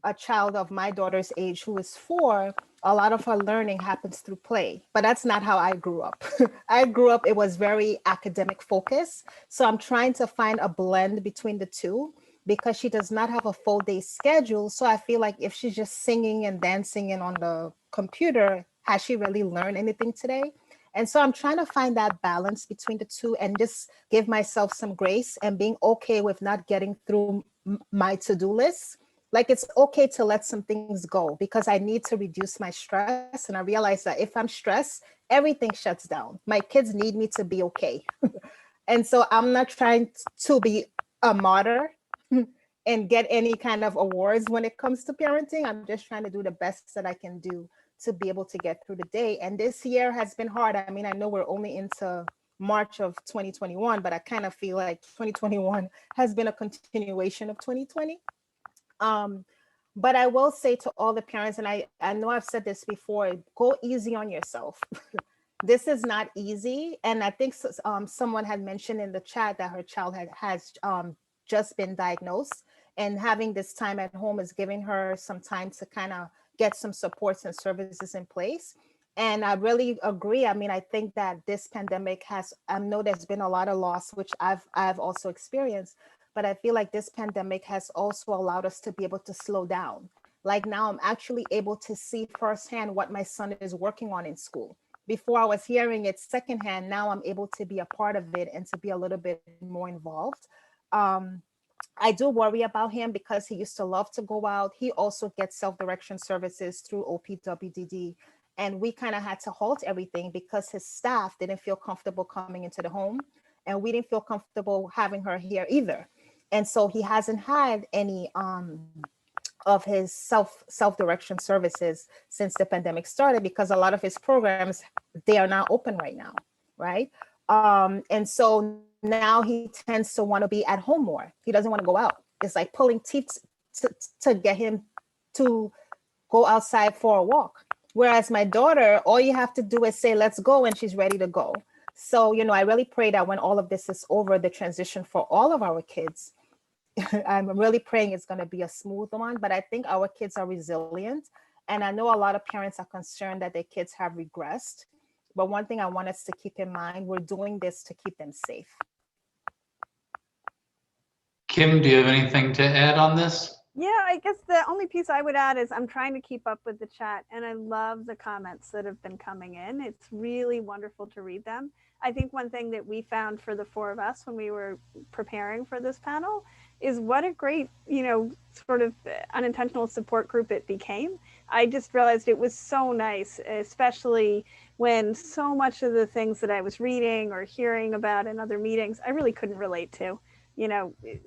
a child of my daughter's age who is 4, a lot of her learning happens through play, but that's not how I grew up. I grew up, it was very academic focused. So I'm trying to find a blend between the two because she does not have a full day schedule. So I feel like if she's just singing and dancing and on the computer, has she really learned anything today? And so I'm trying to find that balance between the two and just give myself some grace and being okay with not getting through my to-do list. Like, it's okay to let some things go because I need to reduce my stress. And I realize that if I'm stressed, everything shuts down. My kids need me to be okay. And so I'm not trying to be a martyr and get any kind of awards when it comes to parenting. I'm just trying to do the best that I can do to be able to get through the day. And this year has been hard. I mean, I know we're only into March of 2021, but I kind of feel like 2021 has been a continuation of 2020. But I will say to all the parents, and I know I've said this before, go easy on yourself. This is not easy. And I think someone had mentioned in the chat that her child has just been diagnosed, and having this time at home is giving her some time to kind of get some supports and services in place. And I really agree. I mean, I think that this pandemic I know there's been a lot of loss, which I've also experienced, but I feel like this pandemic has also allowed us to be able to slow down. Like, now I'm actually able to see firsthand what my son is working on in school. Before I was hearing it secondhand, now I'm able to be a part of it and to be a little bit more involved. I do worry about him because he used to love to go out. He also gets self-direction services through OPWDD. And we kind of had to halt everything because his staff didn't feel comfortable coming into the home. And we didn't feel comfortable having her here either. And so he hasn't had any of his self-direction services since the pandemic started, because a lot of his programs, they are not open right now, right? And so now he tends to want to be at home more. He doesn't want to go out. It's like pulling teeth to get him to go outside for a walk. Whereas my daughter, all you have to do is say, let's go, and she's ready to go. So, I really pray that when all of this is over, the transition for all of our kids, I'm really praying it's going to be a smooth one, but I think our kids are resilient. And I know a lot of parents are concerned that their kids have regressed. But one thing I want us to keep in mind, we're doing this to keep them safe. Kim, do you have anything to add on this? Yeah, I guess the only piece I would add is I'm trying to keep up with the chat, and I love the comments that have been coming in. It's really wonderful to read them. I think one thing that we found for the 4 of us when we were preparing for this panel is what a great, sort of unintentional support group it became. I just realized it was so nice, especially when so much of the things that I was reading or hearing about in other meetings, I really couldn't relate to.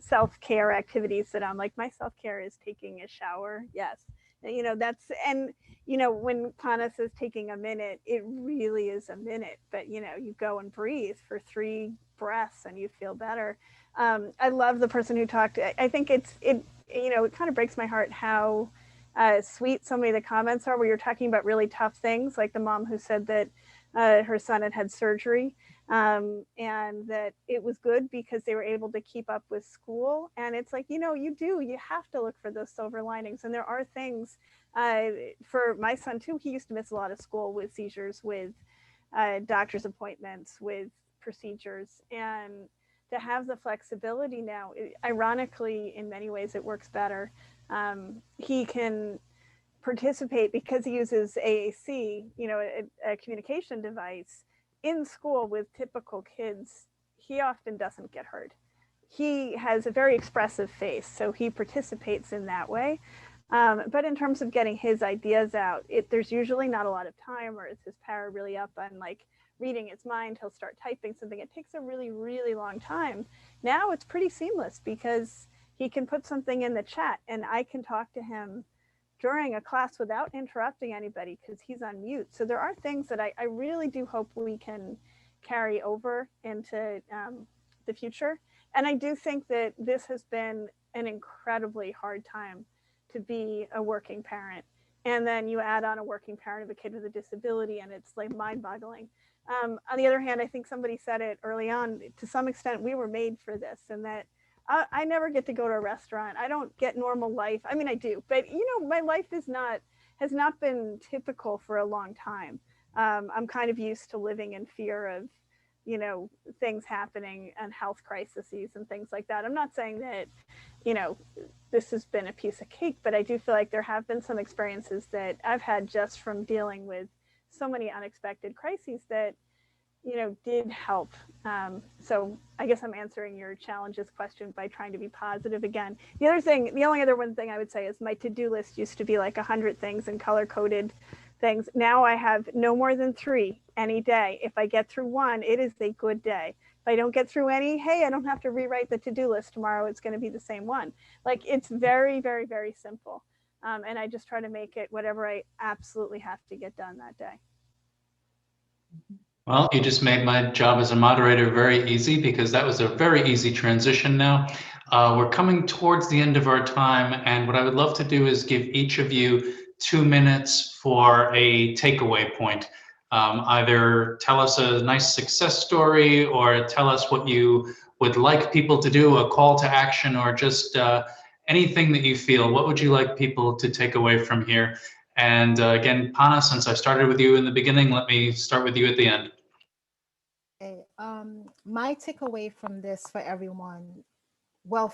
Self-care activities that I'm like, my self-care is taking a shower. Yes. That's, and, when Pana says taking a minute, it really is a minute, but you go and breathe for 3 breaths and you feel better. I love the person who talked. I think it kind of breaks my heart how sweet so many of the comments are, where you're talking about really tough things, like the mom who said that her son had surgery. And that it was good because they were able to keep up with school. And it's like, you have to look for those silver linings. And there are things for my son too. He used to miss a lot of school with seizures, with doctor's appointments, with procedures. And to have the flexibility now, ironically, in many ways, it works better. He can participate because he uses AAC, a communication device in school with typical kids. He often doesn't get hurt. He has a very expressive face, so he participates in that way. But in terms of getting his ideas out, there's usually not a lot of time, or is his power really up on like reading its mind? He'll start typing something. It takes a really, really long time. Now it's pretty seamless because he can put something in the chat and I can talk to him during a class without interrupting anybody because he's on mute. So there are things that I really do hope we can carry over into the future. And I do think that this has been an incredibly hard time to be a working parent. And then you add on a working parent of a kid with a disability and it's like mind-boggling. On the other hand, I think somebody said it early on, to some extent, we were made for this, and that I never get to go to a restaurant. I don't get normal life. I mean, I do, but my life has not been typical for a long time. I'm kind of used to living in fear of, things happening and health crises and things like that. I'm not saying that, this has been a piece of cake, but I do feel like there have been some experiences that I've had just from dealing with so many unexpected crises that, did help. So I guess I'm answering your challenges question by trying to be positive again. The only other one thing I would say is my to-do list used to be like 100 things and color-coded things. Now I have no more than 3 any day. If I get through one, it is a good day. If I don't get through any, hey, I don't have to rewrite the to-do list tomorrow. It's going to be the same one. Like, it's very, very, very simple. And I just try to make it whatever I absolutely have to get done that day. Well, you just made my job as a moderator very easy, because that was a very easy transition now. We're coming towards the end of our time, and what I would love to do is give each of you 2 minutes for a takeaway point. Either tell us a nice success story, or tell us what you would like people to do, a call to action, or just anything that you feel. What would you like people to take away from here? And again, Pana, since I started with you in the beginning, let me start with you at the end. Okay, my takeaway from this for everyone, well,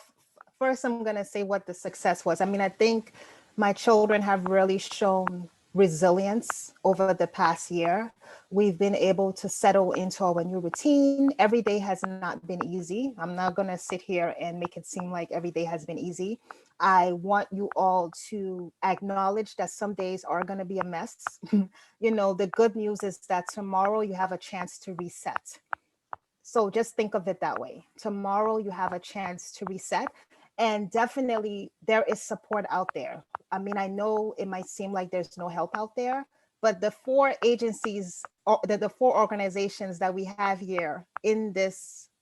first I'm going to say what the success was. I mean, I think my children have really shown resilience over the past year. We've been able to settle into our new routine. Every day has not been easy. I'm not going to sit here and make it seem like every day has been easy. I want you all to acknowledge that some days are going to be a mess. The good news is that tomorrow you have a chance to reset. So just think of it that way. Tomorrow you have a chance to reset. And definitely there is support out there. I mean, I know it might seem like there's no help out there, but the 4 agencies, the 4 organizations that we have here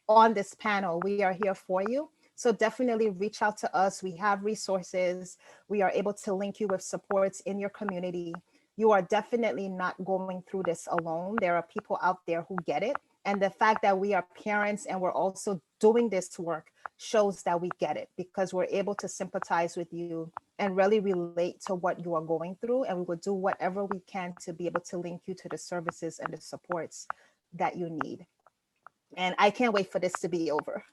on this panel, we are here for you. So definitely reach out to us. We have resources. We are able to link you with supports in your community. You are definitely not going through this alone. There are people out there who get it. And the fact that we are parents and we're also doing this work shows that we get it, because we're able to sympathize with you and really relate to what you are going through. And we will do whatever we can to be able to link you to the services and the supports that you need. And I can't wait for this to be over.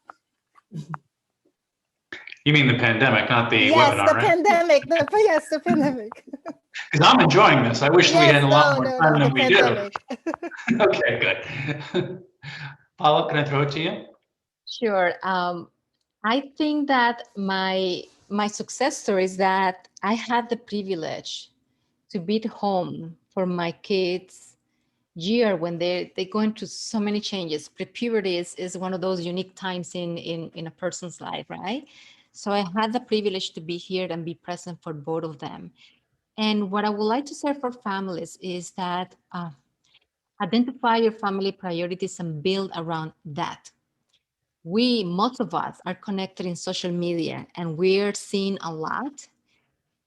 You mean the pandemic, not the webinar, the right? Pandemic. Yes, the pandemic. Because I'm enjoying this. I wish we had a lot more time than we pandemic. do. Okay, good. Paola, can I throw it to you? Sure. I think that my success story is that I had the privilege to be at home for my kids' year when they're going through so many changes. Pre-puberty is one of those unique times in a person's life, right? So I had the privilege to be here and be present for both of them. And what I would like to say for families is that identify your family priorities and build around that. Most of us are connected in social media and we're seeing a lot.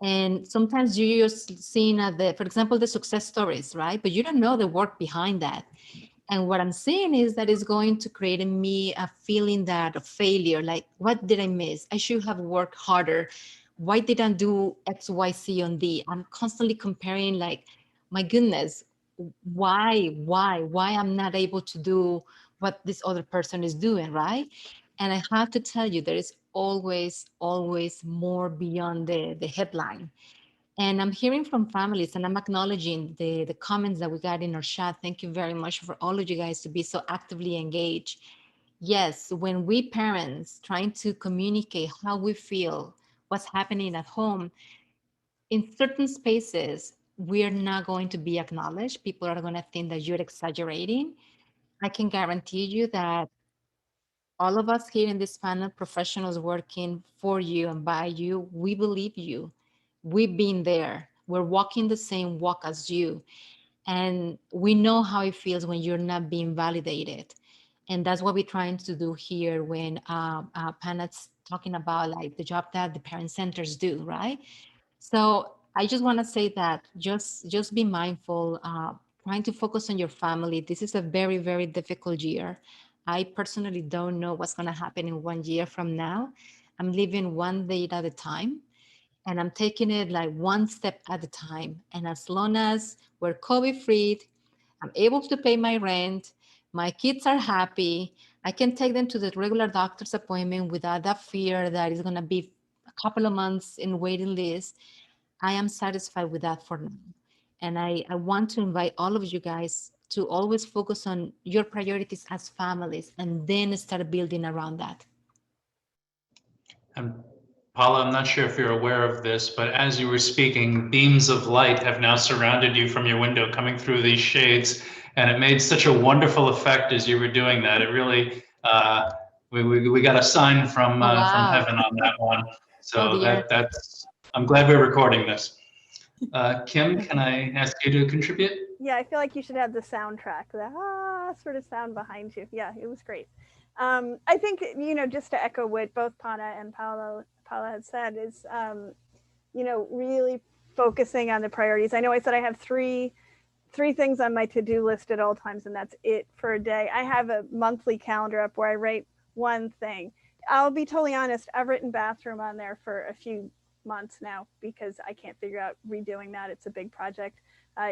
And sometimes you're seeing, for example, the success stories, right? But you don't know the work behind that. And what I'm saying is that it's going to create in me a feeling that of failure, like, what did I miss? I should have worked harder. Why didn't I do X, Y, C, and D? I'm constantly comparing, like, my goodness, why I'm not able to do what this other person is doing, right? And I have to tell you, there is always, always more beyond the headline. And I'm hearing from families, and I'm acknowledging the comments that we got in our chat. Thank you very much for all of you guys to be so actively engaged. Yes, when we parents trying to communicate how we feel, what's happening at home, in certain spaces, we're not going to be acknowledged. People are going to think that you're exaggerating. I can guarantee you that all of us here in this panel, professionals working for you and by you, we believe you. We've been there. We're walking the same walk as you. And we know how it feels when you're not being validated. And that's what we're trying to do here when Panet's talking about like the job that the parent centers do, right? So I just want to say that just be mindful, trying to focus on your family. This is a very, very difficult year. I personally don't know what's going to happen in 1 year from now. I'm living one day at a time, and I'm taking it like one step at a time. And as long as we're COVID-free, I'm able to pay my rent, my kids are happy, I can take them to the regular doctor's appointment without that fear that it's going to be a couple of months in waiting list. I am satisfied with that for now. And I want to invite all of you guys to always focus on your priorities as families and then start building around that. Paola, I'm not sure if you're aware of this, but as you were speaking, beams of light have now surrounded you from your window coming through these shades. And it made such a wonderful effect as you were doing that. It really, we got a sign from heaven on that one. So that's, I'm glad we're recording this. Kim, can I ask you to contribute? Yeah, I feel like you should have the soundtrack, the sort of sound behind you. Yeah, it was great. I think, you know, just to echo what both Pana and Paola had said is, you know, really focusing on the priorities. I know I said I have three things on my to-do list at all times, and that's it for a day. I have a monthly calendar up where I write one thing. I'll be totally honest, I've written bathroom on there for a few months now because I can't figure out redoing that. It's a big project,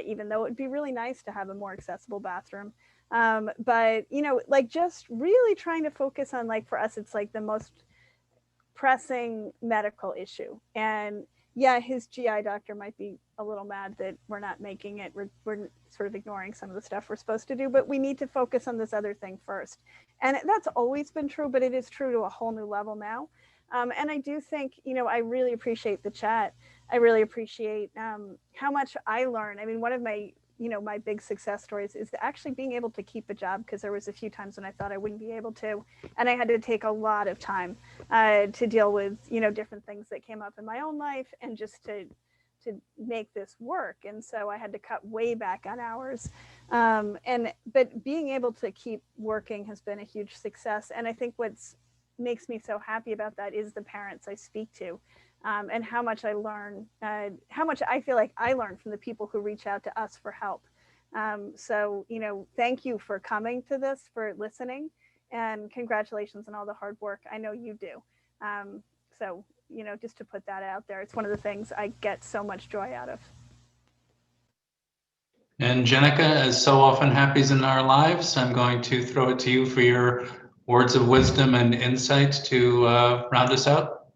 even though it'd be really nice to have a more accessible bathroom. But, you know, like just really trying to focus on, like, for us, it's like the most pressing medical issue. And yeah, his GI doctor might be a little mad that we're not making it. We're sort of ignoring some of the stuff we're supposed to do, but we need to focus on this other thing first. And that's always been true, but it is true to a whole new level now. And I do think, you know, I really appreciate the chat. I really appreciate how much I learn. I mean, one of my, you know, my big success stories is actually being able to keep a job, because there was a few times when I thought I wouldn't be able to, and I had to take a lot of time to deal with, you know, different things that came up in my own life, and just to make this work. And so I had to cut way back on hours. But being able to keep working has been a huge success. And I think what's makes me so happy about that is the parents I speak to, and how much I learn, how much I feel like I learn from the people who reach out to us for help. So, you know, thank you for coming to this, for listening, and congratulations on all the hard work. I know you do. So, you know, just to put that out there, it's one of the things I get so much joy out of. And Jenica, as so often happens in our lives, I'm going to throw it to you for your words of wisdom and insight to round us out.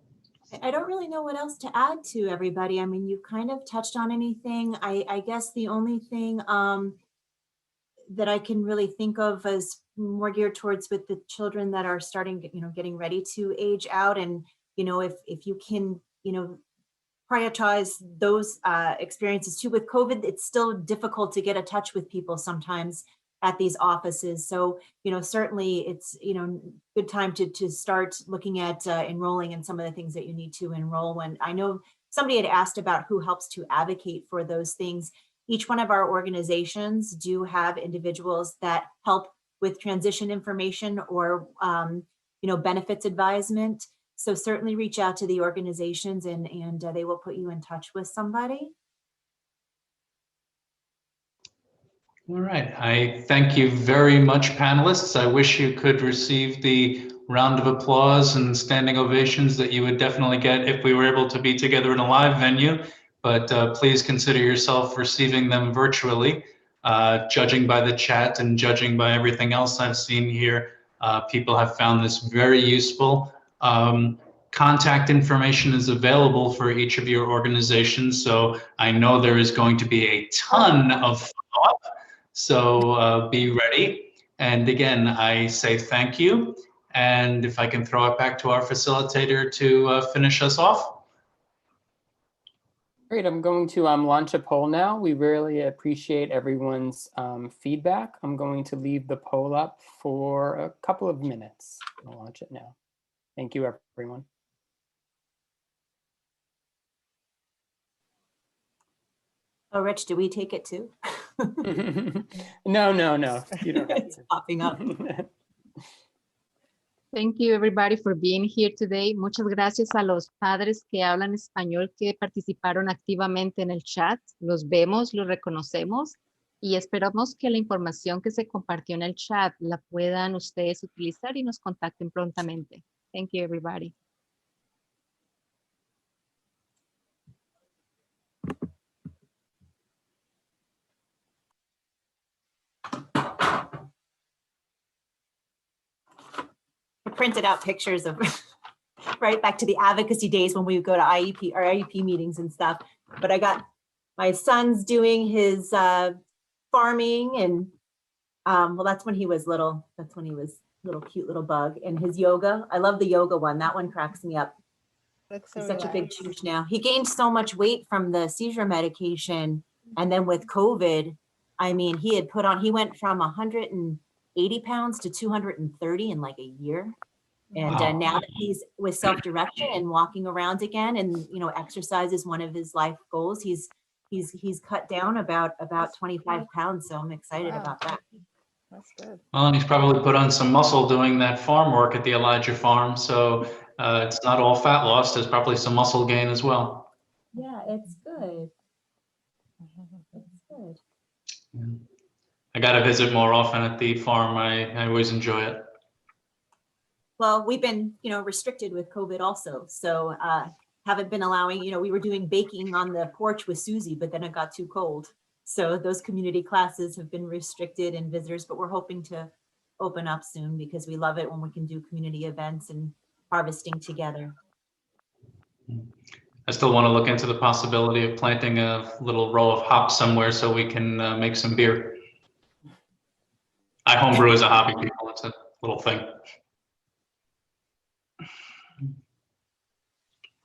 I don't really know what else to add to everybody. I mean, you kind of touched on anything. I guess the only thing that I can really think of is more geared towards with the children that are starting, you know, getting ready to age out. And, you know, if you can, you know, prioritize those experiences too. With COVID, it's still difficult to get a touch with people sometimes at these offices. So, you know, certainly it's, you know, good time to start looking at enrolling in some of the things that you need to enroll. When I know somebody had asked about who helps to advocate for those things. Each one of our organizations do have individuals that help with transition information or, you know, benefits advisement. So certainly reach out to the organizations and they will put you in touch with somebody. All right, I thank you very much, panelists. I wish you could receive the round of applause and standing ovations that you would definitely get if we were able to be together in a live venue, but please consider yourself receiving them virtually. Judging by the chat and judging by everything else I've seen here, People have found this very useful. Contact information is available for each of your organizations, so I know there is going to be a ton of follow-up, so be ready. And again, I say thank you, and if I can throw it back to our facilitator to finish us off. Great, I'm going to launch a poll now. We really appreciate everyone's feedback. I'm going to leave the poll up for a couple of minutes. I'll launch it now. Thank you, everyone. Oh, Rich, do we take it too? No, you don't have It's popping up. to. Thank you everybody for being here today. Muchas gracias a los padres que hablan español que participaron activamente en el chat. Los vemos, los reconocemos y esperamos que la información que se compartió en el chat la puedan ustedes utilizar y nos contacten prontamente. Thank you everybody. I printed out pictures of right back to the advocacy days when we would go to IEP meetings and stuff. But I got my son's doing his farming, and well, that's when he was little. That's when he was little cute little bug, and his yoga. I love the yoga one. That one cracks me up. Looks so He's such a big relaxed. chooch now. He gained so much weight from the seizure medication, and then with COVID, I mean, he went from 180 pounds to 230 in like a year. And Wow. now that he's with self-direction and walking around again, and exercise is one of his life goals, he's cut down about 25 pounds. So I'm excited Wow. about that. That's good. Well, and he's probably put on some muscle doing that farm work at the Elijah farm, so it's not all fat loss. There's probably some muscle gain as well. Yeah, it's good. It's good. I got to visit more often at the farm. I always enjoy it. Well, we've been, restricted with COVID also. So haven't been allowing, we were doing baking on the porch with Susie, but then it got too cold. So those community classes have been restricted and visitors, but we're hoping to open up soon because we love it when we can do community events and harvesting together. I still want to look into the possibility of planting a little row of hops somewhere so we can make some beer. I homebrew as a hobby, people. It's a little thing.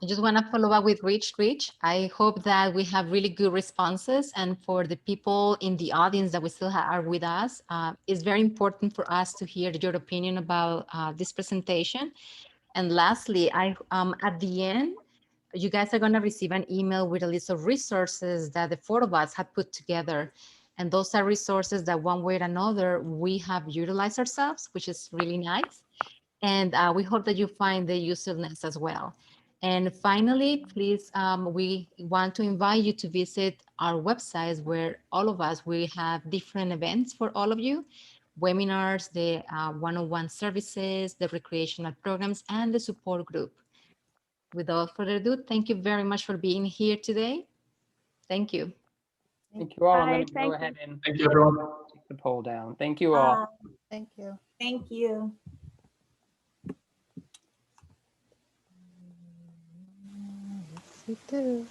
I just want to follow up with Rich. I hope that we have really good responses, and for the people in the audience that we still are with us, it's very important for us to hear your opinion about this presentation. And lastly, at the end, you guys are going to receive an email with a list of resources that the four of us have put together. And those are resources that one way or another, we have utilized ourselves, which is really nice. And we hope that you find the usefulness as well. And finally, please, we want to invite you to visit our websites where all of us, we have different events for all of you, webinars, the one-on-one services, the recreational programs, and the support group. Without further ado, thank you very much for being here today. Thank you. Thank you all. I'm Bye, going to go thank ahead and Thank you, everyone. take the poll down. Thank you all. Thank you. Thank you. You too.